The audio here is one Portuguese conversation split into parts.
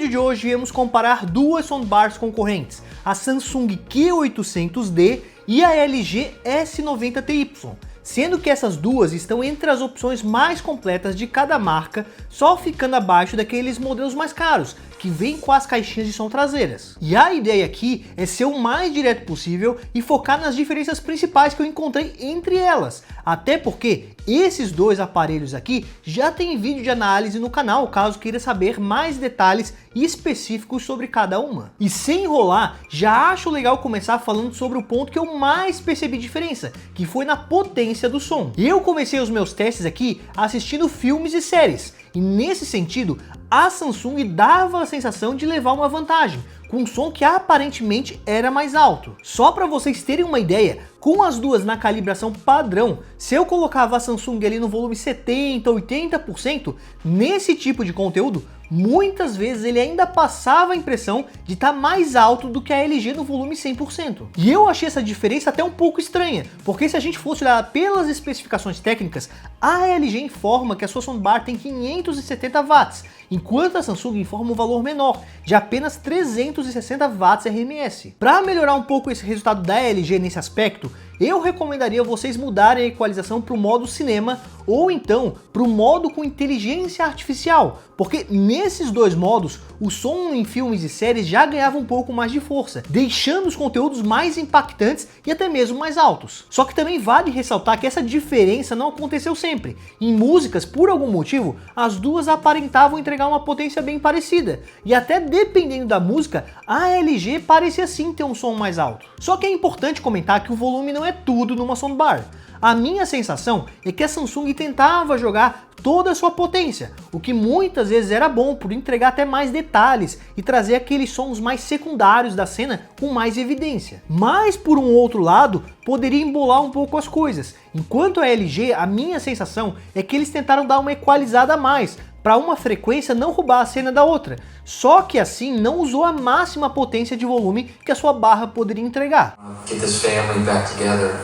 vídeo de hoje viemos comparar duas soundbars concorrentes, a Samsung Q800D e a LG S90Ty, sendo que essas duas estão entre as opções mais completas de cada marca, só ficando abaixo daqueles modelos mais caros, que vêm com as caixinhas de som traseiras. E a ideia aqui é ser o mais direto possível e focar nas diferenças principais que eu encontrei entre elas, até porque esses dois aparelhos aqui já tem vídeo de análise no canal, caso queira saber mais detalhes específicos sobre cada uma. E sem enrolar, já acho legal começar falando sobre o ponto que eu mais percebi diferença, que foi na potência do som. Eu comecei os meus testes aqui assistindo filmes e séries, e nesse sentido, a Samsung dava a sensação de levar uma vantagem, com um som que aparentemente era mais alto. Só para vocês terem uma ideia, com as duas na calibração padrão, se eu colocava a Samsung ali no volume 70, 80%, nesse tipo de conteúdo, muitas vezes ele ainda passava a impressão de estar mais alto do que a LG no volume 100%. E eu achei essa diferença até um pouco estranha, porque se a gente fosse olhar pelas especificações técnicas, a LG informa que a sua soundbar tem 570 watts, enquanto a Samsung informa um valor menor, de apenas 360 watts RMS. Para melhorar um pouco esse resultado da LG nesse aspecto, eu recomendaria vocês mudarem a equalização para o modo cinema ou então para o modo com inteligência artificial, porque nesses dois modos o som em filmes e séries já ganhava um pouco mais de força, deixando os conteúdos mais impactantes e até mesmo mais altos. Só que também vale ressaltar que essa diferença não aconteceu sempre. Em músicas, por algum motivo, as duas aparentavam entregar uma potência bem parecida, e até dependendo da música, a LG parecia sim ter um som mais alto. Só que é importante comentar que o volume não é tudo numa soundbar. A minha sensação é que a Samsung tentava jogar toda a sua potência, o que muitas vezes era bom por entregar até mais detalhes e trazer aqueles sons mais secundários da cena com mais evidência. Mas por um outro lado, poderia embolar um pouco as coisas. Enquanto a LG, a minha sensação é que eles tentaram dar uma equalizada a mais, para uma frequência não roubar a cena da outra, só que assim não usou a máxima potência de volume que a sua barra poderia entregar. Get this family back together,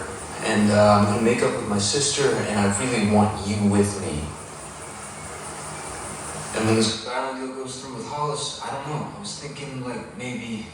and I'm gonna make up with my sister, and I really want you with me. And when this final deal goes through with Hollis, I don't know. I was thinking like maybe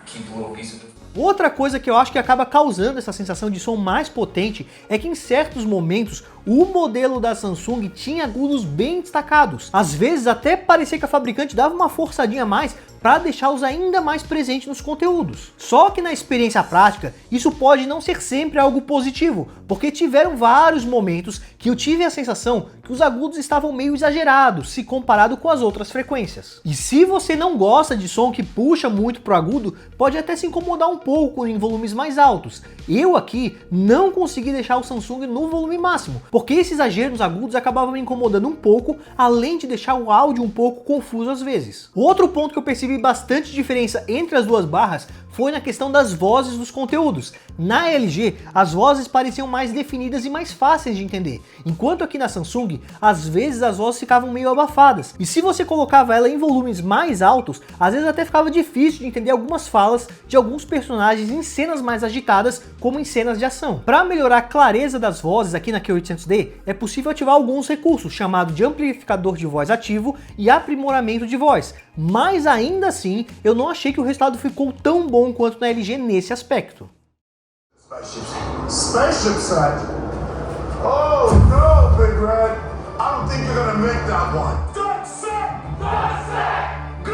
keep a little piece of it. Outra coisa que eu acho que acaba causando essa sensação de som mais potente é que em certos momentos o modelo da Samsung tinha agudos bem destacados. Às vezes até parecia que a fabricante dava uma forçadinha a mais para deixá-los ainda mais presentes nos conteúdos. Só que na experiência prática, isso pode não ser sempre algo positivo, porque tiveram vários momentos que eu tive a sensação que os agudos estavam meio exagerados se comparado com as outras frequências. E se você não gosta de som que puxa muito pro agudo, pode até se incomodar um pouco em volumes mais altos. Eu aqui não consegui deixar o Samsung no volume máximo, porque esse exagero nos agudos acabava me incomodando um pouco, além de deixar o áudio um pouco confuso às vezes. Outro ponto que eu percebi bastante diferença entre as duas barras foi na questão das vozes dos conteúdos. Na LG, as vozes pareciam mais definidas e mais fáceis de entender, enquanto aqui na Samsung, às vezes as vozes ficavam meio abafadas. E se você colocava ela em volumes mais altos, às vezes até ficava difícil de entender algumas falas de alguns personagens em cenas mais agitadas, como em cenas de ação. Para melhorar a clareza das vozes aqui na Q800D, é possível ativar alguns recursos, chamado de amplificador de voz ativo e aprimoramento de voz. Mas ainda assim, eu não achei que o resultado ficou tão bom quanto na LG nesse aspecto. Spaceship set? Oh no, Big Red! I don't think you're gonna make that one. Get set, go!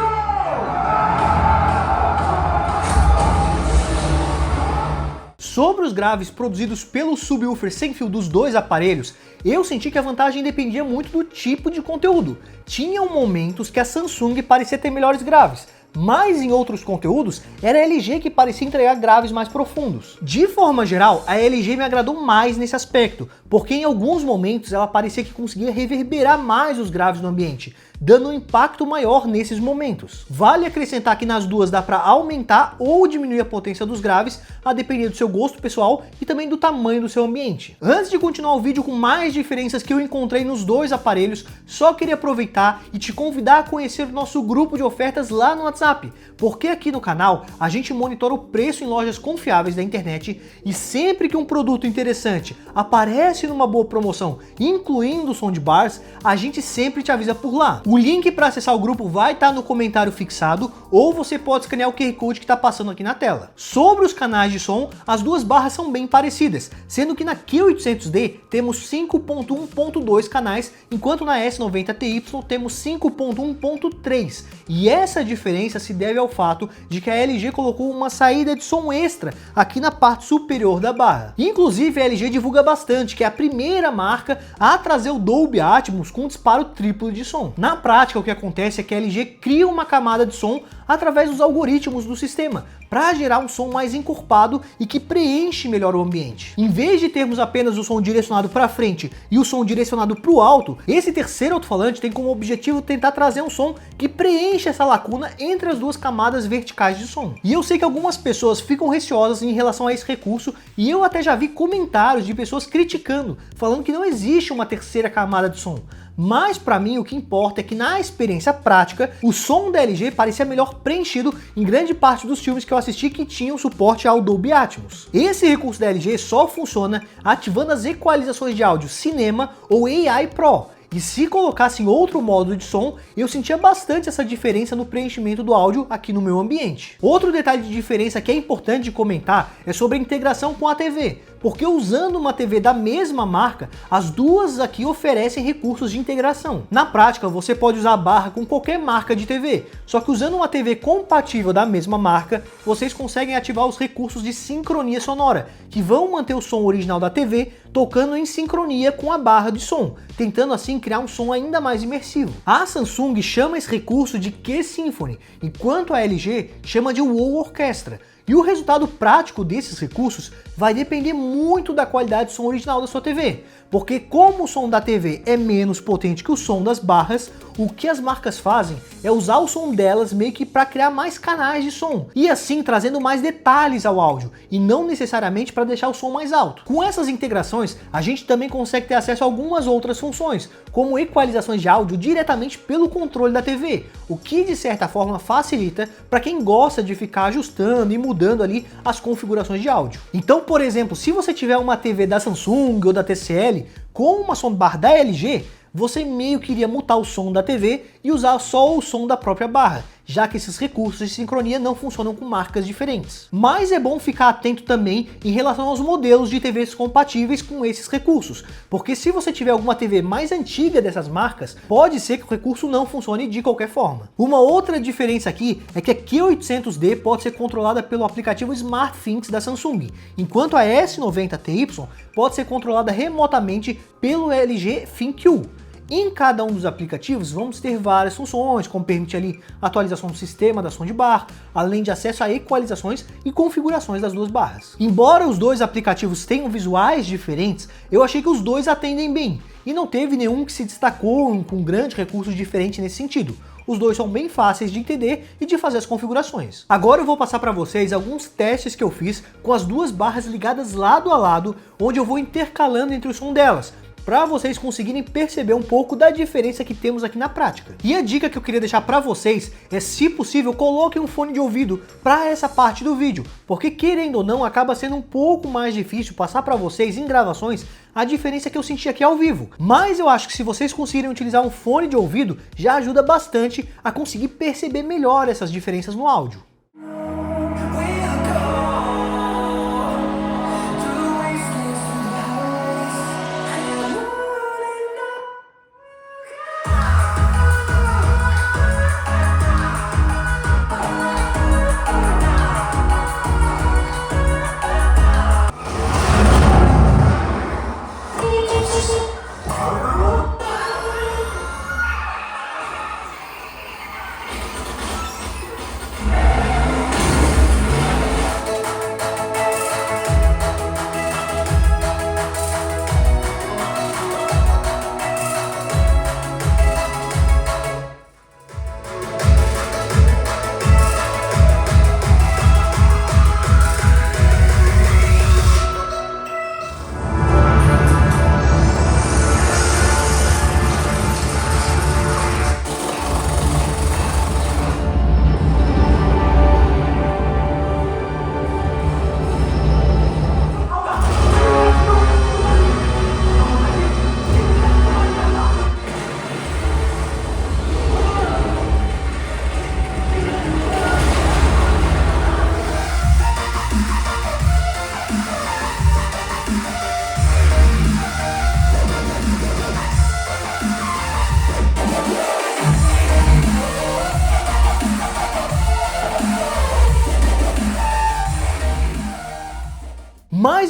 Sobre os graves produzidos pelo subwoofer sem fio dos dois aparelhos, eu senti que a vantagem dependia muito do tipo de conteúdo. Tinham momentos que a Samsung parecia ter melhores graves, mas em outros conteúdos era a LG que parecia entregar graves mais profundos. De forma geral, a LG me agradou mais nesse aspecto, porque em alguns momentos ela parecia que conseguia reverberar mais os graves no ambiente, dando um impacto maior nesses momentos. Vale acrescentar que nas duas dá para aumentar ou diminuir a potência dos graves, a depender do seu gosto pessoal e também do tamanho do seu ambiente. Antes de continuar o vídeo com mais diferenças que eu encontrei nos dois aparelhos, só queria aproveitar e te convidar a conhecer o nosso grupo de ofertas lá no WhatsApp, porque aqui no canal a gente monitora o preço em lojas confiáveis da internet e sempre que um produto interessante aparece numa boa promoção, incluindo soundbars, a gente sempre te avisa por lá. O link para acessar o grupo vai estar no comentário fixado, ou você pode escanear o QR Code que está passando aqui na tela. Sobre os canais de som, as duas barras são bem parecidas, sendo que na Q800D temos 5.1.2 canais, enquanto na S90TY temos 5.1.3. E essa diferença se deve ao fato de que a LG colocou uma saída de som extra aqui na parte superior da barra. Inclusive a LG divulga bastante que é a primeira marca a trazer o Dolby Atmos com disparo triplo de som. Na prática, o que acontece é que a LG cria uma camada de som através dos algoritmos do sistema, para gerar um som mais encorpado e que preenche melhor o ambiente. Em vez de termos apenas o som direcionado para frente e o som direcionado para o alto, esse terceiro alto-falante tem como objetivo tentar trazer um som que preenche essa lacuna entre as duas camadas verticais de som. E eu sei que algumas pessoas ficam receosas em relação a esse recurso, e eu até já vi comentários de pessoas criticando, falando que não existe uma terceira camada de som. Mas para mim o que importa é que na experiência prática, o som da LG parecia melhor preenchido em grande parte dos filmes que eu assisti que tinham suporte ao Dolby Atmos. Esse recurso da LG só funciona ativando as equalizações de áudio Cinema ou AI Pro. E se colocasse em outro modo de som, eu sentia bastante essa diferença no preenchimento do áudio aqui no meu ambiente. Outro detalhe de diferença que é importante de comentar é sobre a integração com a TV, porque usando uma TV da mesma marca, as duas aqui oferecem recursos de integração. Na prática, você pode usar a barra com qualquer marca de TV, só que usando uma TV compatível da mesma marca, vocês conseguem ativar os recursos de sincronia sonora, que vão manter o som original da TV tocando em sincronia com a barra de som, tentando assim criar um som ainda mais imersivo. A Samsung chama esse recurso de Q-Symphony, enquanto a LG chama de Wow Orchestra. E o resultado prático desses recursos vai depender muito da qualidade de som original da sua TV, porque como o som da TV é menos potente que o som das barras, o que as marcas fazem é usar o som delas meio que para criar mais canais de som, e assim trazendo mais detalhes ao áudio, e não necessariamente para deixar o som mais alto. Com essas integrações, a gente também consegue ter acesso a algumas outras funções, como equalizações de áudio diretamente pelo controle da TV, o que de certa forma facilita para quem gosta de ficar ajustando e mudando ali as configurações de áudio. Então, por exemplo, se você tiver uma TV da Samsung ou da TCL com uma soundbar da LG, você meio que iria mutar o som da TV e usar só o som da própria barra, já que esses recursos de sincronia não funcionam com marcas diferentes. Mas é bom ficar atento também em relação aos modelos de TVs compatíveis com esses recursos, porque se você tiver alguma TV mais antiga dessas marcas, pode ser que o recurso não funcione de qualquer forma. Uma outra diferença aqui é que a Q800D pode ser controlada pelo aplicativo SmartThings da Samsung, enquanto a S90TY pode ser controlada remotamente pelo LG ThinQ. Em cada um dos aplicativos vamos ter várias funções, como permitir ali atualização do sistema da soundbar, além de acesso a equalizações e configurações das duas barras. Embora os dois aplicativos tenham visuais diferentes, eu achei que os dois atendem bem, e não teve nenhum que se destacou com grandes recursos diferentes nesse sentido. Os dois são bem fáceis de entender e de fazer as configurações. Agora eu vou passar para vocês alguns testes que eu fiz com as duas barras ligadas lado a lado, onde eu vou intercalando entre o som delas, para vocês conseguirem perceber um pouco da diferença que temos aqui na prática. E a dica que eu queria deixar para vocês é, se possível, coloquem um fone de ouvido para essa parte do vídeo, porque querendo ou não, acaba sendo um pouco mais difícil passar para vocês em gravações a diferença que eu senti aqui ao vivo. Mas eu acho que se vocês conseguirem utilizar um fone de ouvido, já ajuda bastante a conseguir perceber melhor essas diferenças no áudio.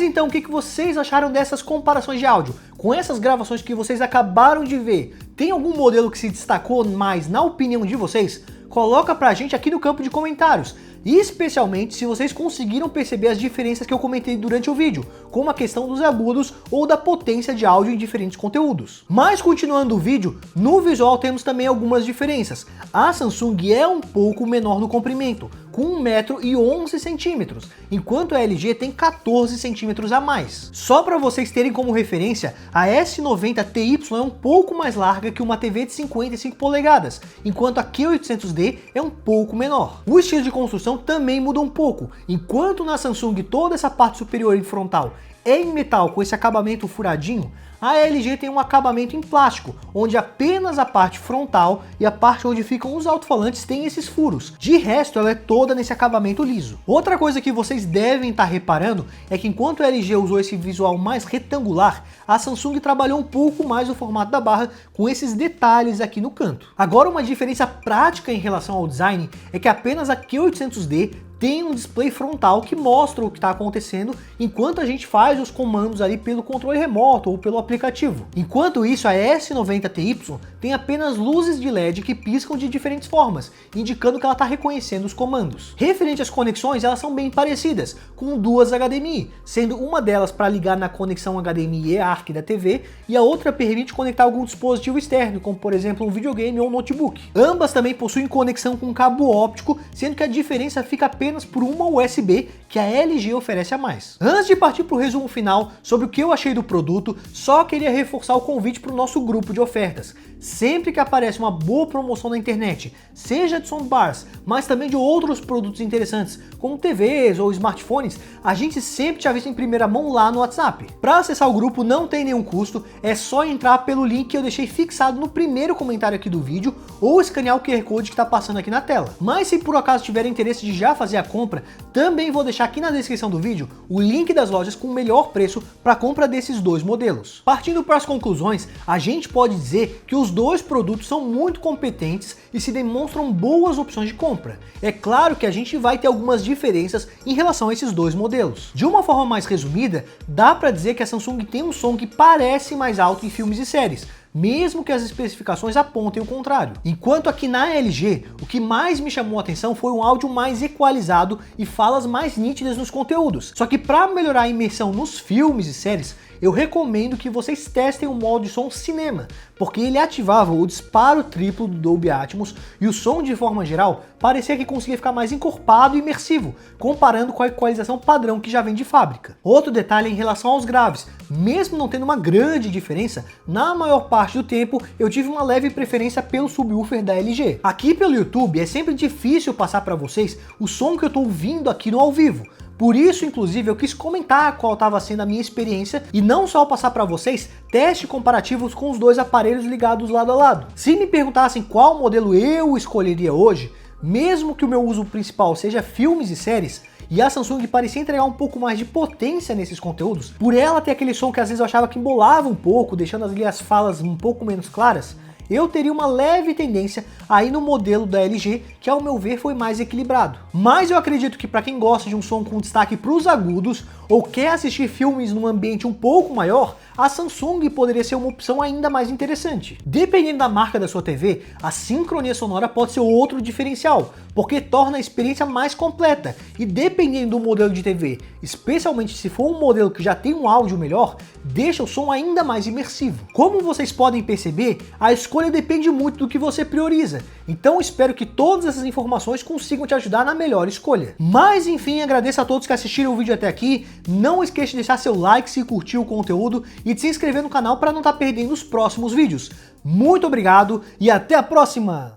então, o que vocês acharam dessas comparações de áudio? Com essas gravações que vocês acabaram de ver, tem algum modelo que se destacou mais na opinião de vocês? Coloca pra gente aqui no campo de comentários. E especialmente se vocês conseguiram perceber as diferenças que eu comentei durante o vídeo, como a questão dos agudos ou da potência de áudio em diferentes conteúdos. Mas continuando o vídeo, no visual temos também algumas diferenças. A Samsung é um pouco menor no comprimento, com 1,11 m, enquanto a LG tem 14 centímetros a mais. Só para vocês terem como referência, a S90TY é um pouco mais larga que uma TV de 55 polegadas, enquanto a Q800D é um pouco menor. O estilo de construção também muda um pouco, enquanto na Samsung toda essa parte superior e frontal é em metal com esse acabamento furadinho, a LG tem um acabamento em plástico, onde apenas a parte frontal e a parte onde ficam os alto-falantes tem esses furos. De resto, ela é toda nesse acabamento liso. Outra coisa que vocês devem estar reparando é que enquanto a LG usou esse visual mais retangular, a Samsung trabalhou um pouco mais o formato da barra com esses detalhes aqui no canto. Agora, uma diferença prática em relação ao design é que apenas a Q800D tem um display frontal que mostra o que está acontecendo enquanto a gente faz os comandos ali pelo controle remoto ou pelo aplicativo. Enquanto isso, a S90TY tem apenas luzes de LED que piscam de diferentes formas, indicando que ela está reconhecendo os comandos. Referente às conexões, elas são bem parecidas, com duas HDMI, sendo uma delas para ligar na conexão HDMI eARC da TV e a outra permite conectar algum dispositivo externo, como por exemplo um videogame ou um notebook. Ambas também possuem conexão com cabo óptico, sendo que a diferença fica apenas por uma USB que a LG oferece a mais. Antes de partir para o resumo final sobre o que eu achei do produto, só queria reforçar o convite para o nosso grupo de ofertas. Sempre que aparece uma boa promoção na internet, seja de soundbars, mas também de outros produtos interessantes, como TVs ou smartphones, a gente sempre te avisa em primeira mão lá no WhatsApp. Para acessar o grupo não tem nenhum custo, é só entrar pelo link que eu deixei fixado no primeiro comentário aqui do vídeo ou escanear o QR Code que está passando aqui na tela. Mas se por acaso tiver interesse de já fazer a compra, também vou deixar aqui na descrição do vídeo o link das lojas com o melhor preço para compra desses dois modelos. Partindo para as conclusões, a gente pode dizer que os dois produtos são muito competentes e se demonstram boas opções de compra. É claro que a gente vai ter algumas diferenças em relação a esses dois modelos. De uma forma mais resumida, dá para dizer que a Samsung tem um som que parece mais alto em filmes e séries, mesmo que as especificações apontem o contrário. Enquanto aqui na LG, o que mais me chamou a atenção foi um áudio mais equalizado e falas mais nítidas nos conteúdos. Só que para melhorar a imersão nos filmes e séries, eu recomendo que vocês testem o modo de som cinema, porque ele ativava o disparo triplo do Dolby Atmos e o som de forma geral parecia que conseguia ficar mais encorpado e imersivo, comparando com a equalização padrão que já vem de fábrica. Outro detalhe é em relação aos graves. Mesmo não tendo uma grande diferença, na maior parte do tempo eu tive uma leve preferência pelo subwoofer da LG. Aqui pelo YouTube é sempre difícil passar para vocês o som que eu estou ouvindo aqui no ao vivo. Por isso, inclusive, eu quis comentar qual estava sendo a minha experiência e não só passar para vocês testes comparativos com os dois aparelhos ligados lado a lado. Se me perguntassem qual modelo eu escolheria hoje, mesmo que o meu uso principal seja filmes e séries, e a Samsung parecia entregar um pouco mais de potência nesses conteúdos, por ela ter aquele som que às vezes eu achava que embolava um pouco, deixando as falas um pouco menos claras, eu teria uma leve tendência a ir no modelo da LG, que ao meu ver foi mais equilibrado. Mas eu acredito que para quem gosta de um som com destaque para os agudos, ou quer assistir filmes num ambiente um pouco maior, a Samsung poderia ser uma opção ainda mais interessante. Dependendo da marca da sua TV, a sincronia sonora pode ser outro diferencial, porque torna a experiência mais completa, e dependendo do modelo de TV, especialmente se for um modelo que já tem um áudio melhor, deixa o som ainda mais imersivo. Como vocês podem perceber, a escolha depende muito do que você prioriza, então espero que todas essas informações consigam te ajudar na melhor escolha. Mas enfim, agradeço a todos que assistiram o vídeo até aqui, não esqueça de deixar seu like se curtiu o conteúdo e de se inscrever no canal para não estar perdendo os próximos vídeos. Muito obrigado e até a próxima!